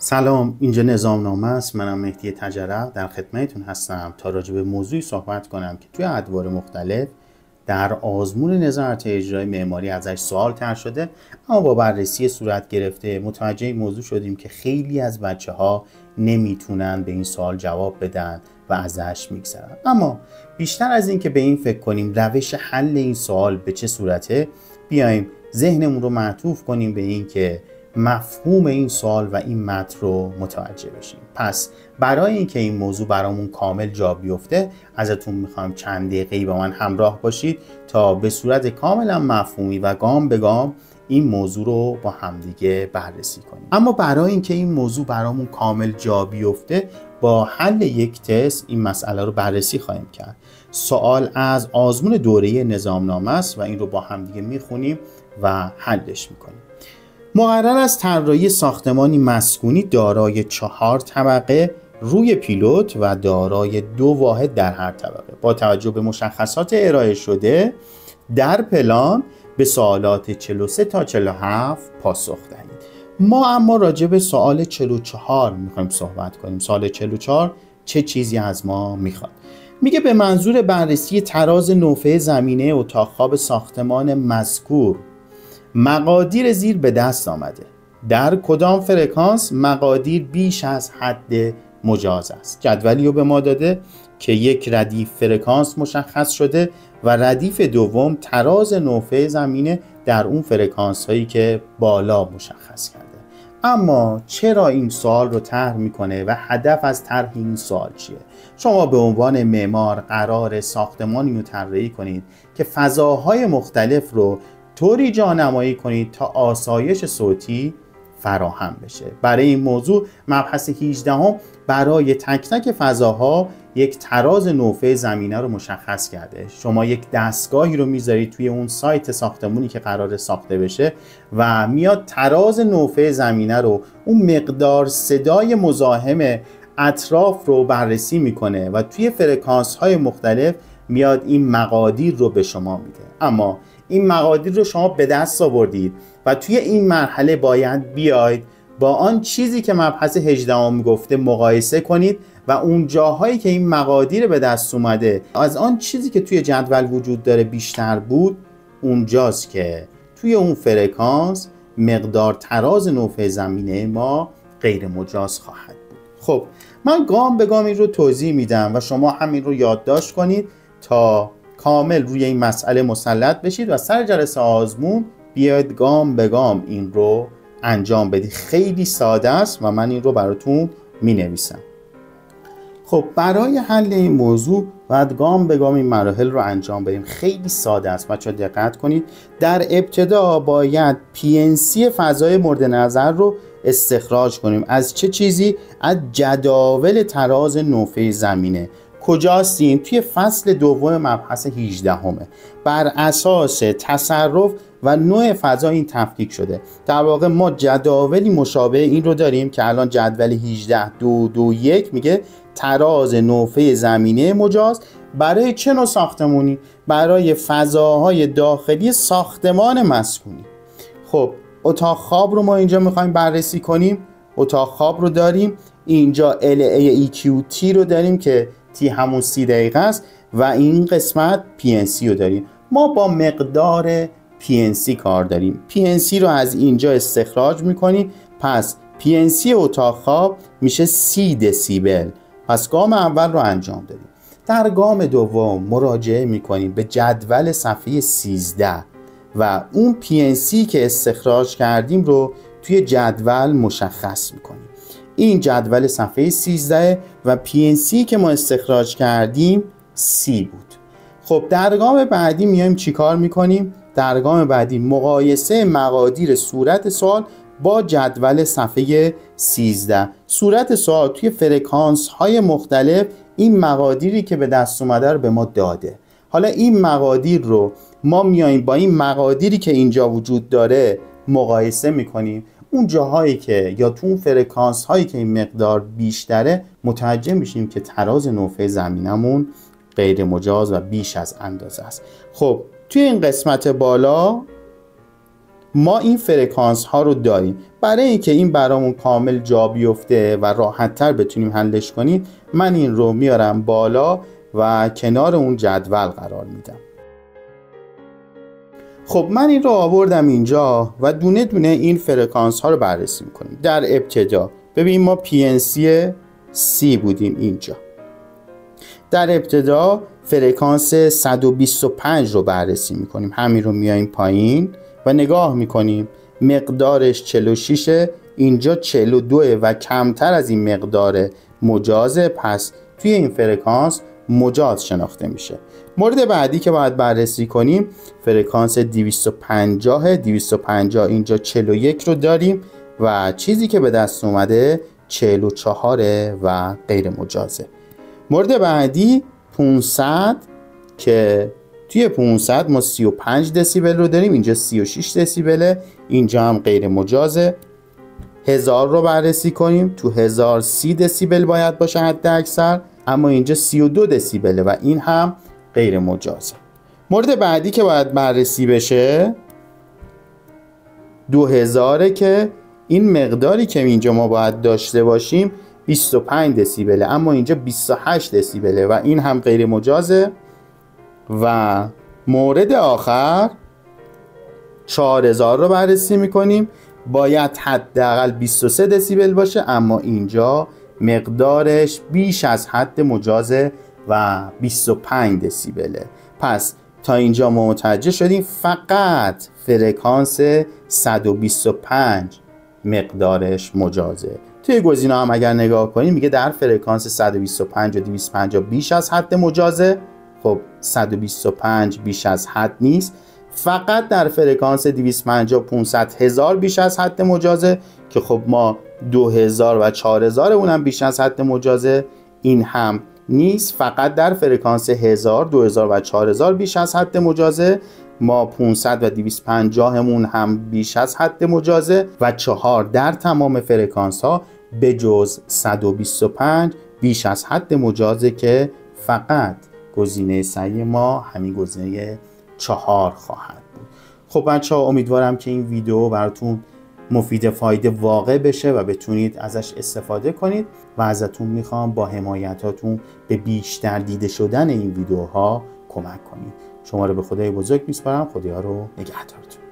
سلام، اینجا نظامنامه است. منم مهدی تجربه در خدمتتون هستم تا راجع به موضوعی صحبت کنم که توی ادوار مختلف در آزمون نظارت اجرایی معماری ازش سوال طرح شده، اما با بررسی صورت گرفته متوجه این موضوع شدیم که خیلی از بچه‌ها نمیتونن به این سوال جواب بدن و ازش میگذرن. اما بیشتر از این که به این فکر کنیم روش حل این سوال به چه صورته، بیایم ذهنمون رو معطوف کنیم به این که مفهوم این سوال و این متن رو متوجه بشیم. پس برای اینکه این موضوع برامون کامل جا بیفته ازتون میخوام چند دقیقه‌ای با من همراه باشید تا به صورت کاملا مفهومی و گام به گام این موضوع رو با همدیگه بررسی کنیم. اما برای اینکه این موضوع برامون کامل جا بیفته با حل یک تست این مسئله رو بررسی خواهیم کرد. سوال از آزمون دوره نظامنامه است و این رو با همدیگه میخونیم و حلش میکنیم. مقرر است طراحی ساختمانی مسکونی دارای 4 طبقه روی پیلوت و دارای 2 واحد در هر طبقه با توجه به مشخصات ارائه شده در پلان به سوالات 43 تا 47 پاسخ دهید. ما اما راجع به سوال 44 میخوایم صحبت کنیم. سوال 44 چه چیزی از ما میخواد؟ میگه به منظور بررسی تراز نوفه زمینه اتاق خواب ساختمان مذکور مقادیر زیر به دست آمده. در کدام فرکانس مقادیر بیش از حد مجاز است؟ جدولی رو به ما داده که یک ردیف فرکانس مشخص شده و ردیف دوم تراز نوفه زمینه در اون فرکانس هایی که بالا مشخص کرده. اما چرا این سوال رو طرح میکنه و هدف از طرح این سوال چیه؟ شما به عنوان معمار قرار ساختمانی رو طراحی کنید که فضاهای مختلف رو طوری جانمایی کنید تا آسایش صوتی فراهم بشه. برای این موضوع مبحث 18 برای تک تک فضاها یک تراز نوفه زمینه رو مشخص کرده. شما یک دستگاهی رو میذارید توی اون سایت ساختمونی که قرار ساخته بشه و میاد تراز نوفه زمینه رو، اون مقدار صدای مزاحم اطراف رو بررسی میکنه و توی فرکانس های مختلف میاد این مقادیر رو به شما میده. اما این مقادیر رو شما به دست آوردید و توی این مرحله باید بیاید با آن چیزی که مبحث 18 میگفته مقایسه کنید و اون جاهایی که این مقادیر به دست اومده از آن چیزی که توی جدول وجود داره بیشتر بود، اونجاست که توی اون فرکانس مقدار تراز نوفه زمینه ما غیر مجاز خواهد بود. خب من گام به گام این رو توضیح میدم و شما همین رو یادداشت کنید تا کامل روی این مسئله مسلط بشید و سر جلسه آزمون بیاید گام به گام این رو انجام بدید. خیلی ساده است و من این رو براتون می نویسم. خب برای حل این موضوع باید گام به گام این مراحل رو انجام بدیم. خیلی ساده است بچه‌ها، دقت کنید. در ابتدا باید PNC فضای مورد نظر رو استخراج کنیم. از چه چیزی؟ از جداول تراز نوفه زمینه. کجاستیم؟ توی فصل دوم مبحث 18 بر اساس تصرف و نوع فضا این تفکیک شده. در واقع ما جداولی مشابه این رو داریم که الان جدول 18.2.2.1 میگه تراز نوفه زمینه مجاز برای چه نوع ساختمونی؟ برای فضاهای داخلی ساختمان مسکونی. خب اتاق خواب رو ما اینجا میخوایم بررسی کنیم. اتاق خواب رو داریم اینجا LAEQT رو داریم که تی همون 30 دقیقه است و این قسمت PNC رو داریم. ما با مقدار PNC کار داریم. PNC رو از اینجا استخراج میکنیم. پس PNC اتاق خواب میشه 30 دسیبل. پس گام اول رو انجام دادیم. در گام دوم مراجعه میکنیم به جدول صفحه 13 و اون PNC که استخراج کردیم رو توی جدول مشخص میکنیم. این جدول صفحه 13 و PNC که ما استخراج کردیم 30 بود. خب در گام بعدی میایم چی کار میکنیم؟ در گام بعدی مقایسه مقادیر صورت سوال با جدول صفحه 13. صورت سوال توی فرکانس های مختلف این مقادیری که به دست اومده رو به ما داده. حالا این مقادیر رو ما میایم با این مقادیری که اینجا وجود داره مقایسه میکنیم. اون جاهایی که یا تو اون فرکانس هایی که این مقدار بیشتره متوجه میشیم که تراز نوفه زمینمون غیر مجاز و بیش از اندازه است. خب توی این قسمت بالا ما این فرکانس ها رو داریم. برای اینکه این برامون کامل جا بیفته و راحت تر بتونیم حلش کنیم، من این رو میارم بالا و کنار اون جدول قرار میدم. خب من این رو آوردم اینجا و دونه دونه این فرکانس ها رو بررسی میکنیم. در ابتدا ببین ما PNC C بودیم اینجا. در ابتدا فرکانس 125 رو بررسی میکنیم. همین رو میایم پایین و نگاه میکنیم مقدارش 46، اینجا 42 و کمتر از این مقدار مجازه، پس توی این فرکانس مجاز شناخته میشه. مورد بعدی که باید بررسی کنیم فرکانس 250. 250 اینجا 41 رو داریم و چیزی که به دست اومده 44 و غیر مجازه. مورد بعدی 500 که توی 500 ما 35 دسیبل رو داریم، اینجا 36 دسیبله، اینجا هم غیر مجازه. 1000 رو بررسی کنیم، تو 1000 30 دسیبل باید باشه حد اکثر، اما اینجا 32 دسیبله و این هم غیر مجازه. مورد بعدی که باید بررسی بشه 2000 که این مقداری که اینجا ما باید داشته باشیم 25 دسیبله، اما اینجا 28 دسیبله و این هم غیر مجازه. و مورد آخر 4000 رو بررسی میکنیم، باید حداقل 23 دسیبل باشه، اما اینجا مقدارش بیش از حد مجازه و 25 دسیبله. پس تا اینجا ما متوجه شدیم فقط فرکانس 125 مقدارش مجازه. توی گزینه هم اگر نگاه کنیم میگه در فرکانس 125 و 250 بیش از حد مجازه. خب 125 بیش از حد نیست، فقط در فرکانس 250 و 500 1000 بیش از حد مجازه که خب ما 2000 و 4000 اونم بیش از حد مجازه، این هم نیست. فقط در فرکانس 1000 2000 و 4000 بیش از حد مجازه، ما 500 و 250 همون هم بیش از حد مجازه و 4 در تمام فرکانس ها به جز 125 بیش از حد مجازه که فقط گزینه صحیح ما همین گزینه 4 خواهد بود. خب بچه ها امیدوارم که این ویدیو براتون مفید فایده واقع بشه و بتونید ازش استفاده کنید و ازتون میخوام با حمایتاتون به بیشتر دیده شدن این ویدیوها کمک کنید. شما رو به خدای بزرگ میسپارم. خدایا رو نگهدارتون.